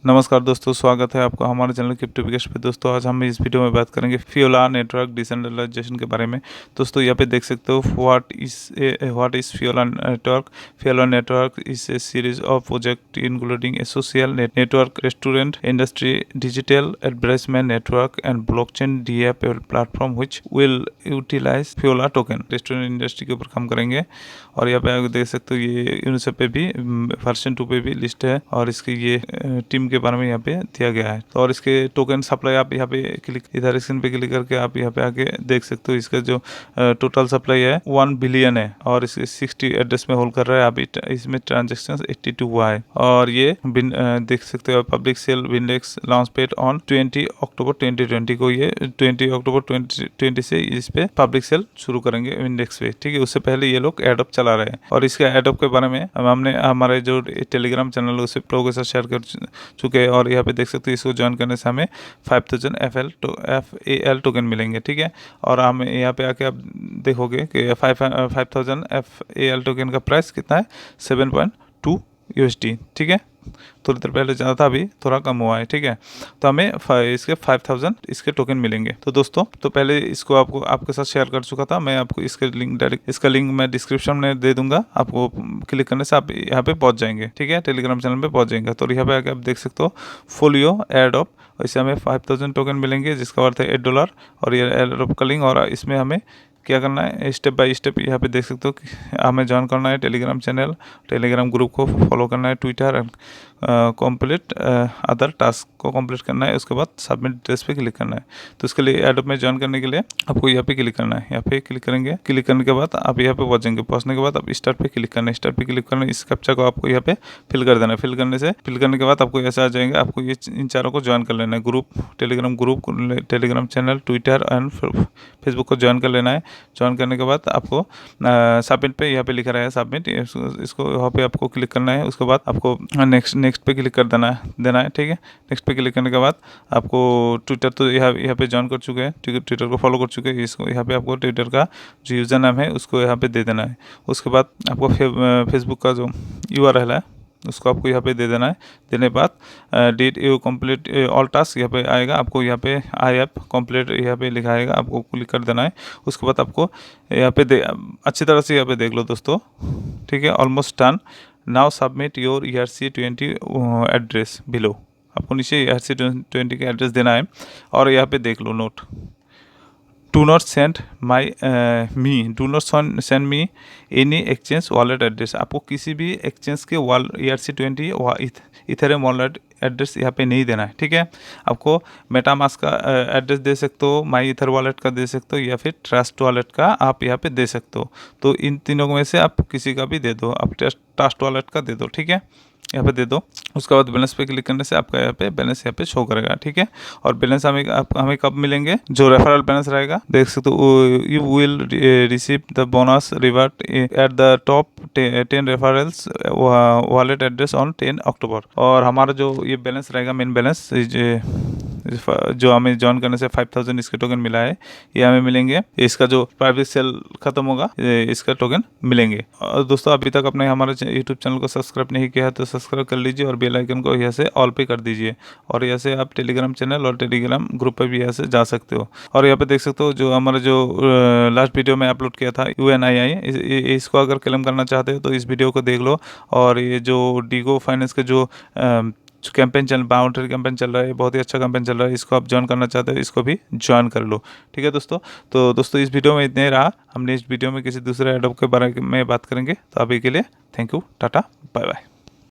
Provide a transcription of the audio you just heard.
नमस्कार दोस्तों, स्वागत है आपका हमारे चैनल क्रिप्टो विकेश पे। दोस्तों आज हम इस वीडियो में बात करेंगे फियोला नेटवर्क डिसेंट्रलाइजेशन के बारे में। दोस्तों यहाँ पे देख सकते हो what is Fiola network. Fiola network is a series of project including a social network, restaurant industry, digital advertisement network and blockchain DApp platform which will utilize Fiola token. Restaurant industry के ऊपर काम करेंगे और यहाँ पे आप देख सकते हो ये यूनिसेफ पे भी वर्जन 2 पे भी लिस्ट है और इसकी ये टीम के बारे में यहाँ पे दिया गया है। तो और इसके टोकन सप्लाई आप यहाँ पे क्लिक इधर स्क्रीन पे क्लिक करके आप यहाँ पे आके देख सकते हो। इसका जो टोटल सप्लाई है 1 बिलियन है और इसे 60 एड्रेस में होल्ड कर रहा है। अभी इसमें ट्रांजेक्शन 82 हुआ है और ये देख सकते हो public sale विंडेक्स launch paid on 20 अक्टूबर 2020 को। ये 20 अक्टूबर 2020 से इस पे पब्लिक सेल शुरू करेंगे विंडेक्स पे, ठीक है। उससे पहले ये लोग एडोप चला रहे हैं और इसके एडोप के बारे में हमने हमारे जो टेलीग्राम चैनल उसे लोगों के साथ शेयर कर चुके हैं और यहाँ पे देख सकते हो इसको ज्वाइन करने से हमें 5000 FAL टोकन मिलेंगे, ठीक है। और हम यहाँ पे आके आप देखोगे कि 5000 FAL टोकन का प्राइस कितना है, 7.2 USD, ठीक है। थोड़ी देर पहले ज़्यादा था, अभी थोड़ा कम हुआ है, ठीक है। तो हमें इसके 5000 इसके टोकन मिलेंगे। तो दोस्तों तो पहले इसको आपको आपके साथ शेयर कर चुका था मैं। आपको इसके लिंक डायरेक्ट इसका लिंक मैं डिस्क्रिप्शन में दे दूंगा। आपको क्लिक करने से आप यहाँ पे पहुँच जाएंगे, ठीक है। टेलीग्राम चैनल पे पहुँच जाएंगे। तो यहाँ पे आके आप देख सकते हो फोलियो एडोप, इससे हमें 5000 टोकन मिलेंगे जिसका अर्थ है $8 और ये एडोप का लिंक। और इसमें हमें क्या करना है, स्टेप बाय स्टेप यहाँ पे देख सकते हो कि हमें ज्वाइन करना है टेलीग्राम चैनल, टेलीग्राम ग्रुप को फॉलो करना है, Twitter and complete other task को कंप्लीट करना है। उसके बाद सबमिट डिटेल्स पे क्लिक करना है। तो इसके लिए एडोप में ज्वाइन करने के लिए आपको यहाँ पे क्लिक करना है। यहाँ पे क्लिक करेंगे, क्लिक करने के बाद आप यहाँ पे पहुँचेंगे। पहुँचने के बाद आप स्टार्ट पे क्लिक करना है। स्टार्ट पे क्लिक करना है, इस कैप्चा को आपको यहाँ पे फिल कर देना है। फिल करने के बाद आपको ऐसे आ जाएंगे। आपको ये इन चारों को ज्वाइन कर लेना है। Telegram group, Telegram channel, Twitter and Facebook को ज्वाइन कर लेना है। ज्वाइन करने के बाद आपको सबमिट पे यहाँ पे लिखा रहेगा सबमिट, इसको यहाँ पे आपको क्लिक करना है। उसके बाद आपको नेक्स्ट पे क्लिक कर देना है, ठीक है। नेक्स्ट पे क्लिक करने के बाद आपको ट्विटर तो यहाँ पे ज्वाइन कर चुके हैं, ठीक है, ट्विटर को फॉलो कर चुके हैं। इसको यहाँ पे आपको ट्विटर का जो यूज़र नाम है उसको यहाँ पे दे देना है। उसके बाद आपको फेसबुक का जो URL है उसको आपको यहाँ पे दे देना है। देने के बाद did you complete all task यहाँ पे आएगा। आपको यहाँ पे आई हैव कंप्लीट यहाँ पे लिखा आएगा, आपको क्लिक कर देना है। उसके बाद आपको यहाँ पे अच्छी तरह से यहाँ पे देख लो दोस्तों, ठीक है। Almost done. Now submit your ERC20 address below. आपको नीचे ERC20 का एड्रेस देना है और यहाँ पे देख लो note, do not send me any exchange wallet address. आपको किसी भी एक्सचेंज के ERC20 इथेरियम वॉलेट एड्रेस यहाँ पे नहीं देना है, ठीक है। आपको मेटामास्क का एड्रेस दे सकते हो, माई इथर वॉलेट का दे सकते हो या फिर ट्रस्ट वॉलेट का आप यहाँ पे दे सकते हो। तो इन तीनों में से आप किसी का भी दे दो। आप ट्रस्ट वॉलेट का दे दो, ठीक है, यहाँ पे दे दो। उसके बाद बैलेंस पे क्लिक करने से आपका यहाँ पे बैलेंस यहाँ पे शो करेगा, ठीक है। और बैलेंस हमें कब मिलेंगे, जो रेफरल बैलेंस रहेगा देख सकते हो, you will receive the bonus reward at the top 10 referrals wallet address on 10 अक्टूबर। और हमारा जो ये बैलेंस रहेगा, मेन बैलेंस जो हमें ज्वाइन करने से 5000 इसके टोकन मिला है, ये हमें मिलेंगे। इसका जो प्राइवेट सेल खत्म होगा इसका टोकन मिलेंगे। और दोस्तों अभी तक आपने हमारे यूट्यूब चैनल को सब्सक्राइब नहीं किया है तो सब्सक्राइब कर लीजिए और बेल आइकन को यहाँ से ऑल पे कर दीजिए। और यहाँ से आप टेलीग्राम चैनल और टेलीग्राम ग्रुप पे भी यहाँ से जा सकते हो। और यहाँ पे देख सकते हो जो हमारा जो लास्ट वीडियो में अपलोड किया था UNII, इसको अगर क्लेम करना चाहते हो तो इस वीडियो को देख लो। और ये जो डीगो फाइनेंस के जो कैंपेन बाउंड्री कैंपेन चल रहा है, बहुत ही अच्छा कैंपेन चल रहा है। इसको आप ज्वाइन करना चाहते हो इसको भी ज्वाइन कर लो, ठीक है दोस्तों। तो दोस्तों इस वीडियो में इतने ही रहा। हम नेक्स्ट वीडियो में किसी दूसरे एडोप के बारे में बात करेंगे। तो अभी के लिए thank you, tata, bye bye.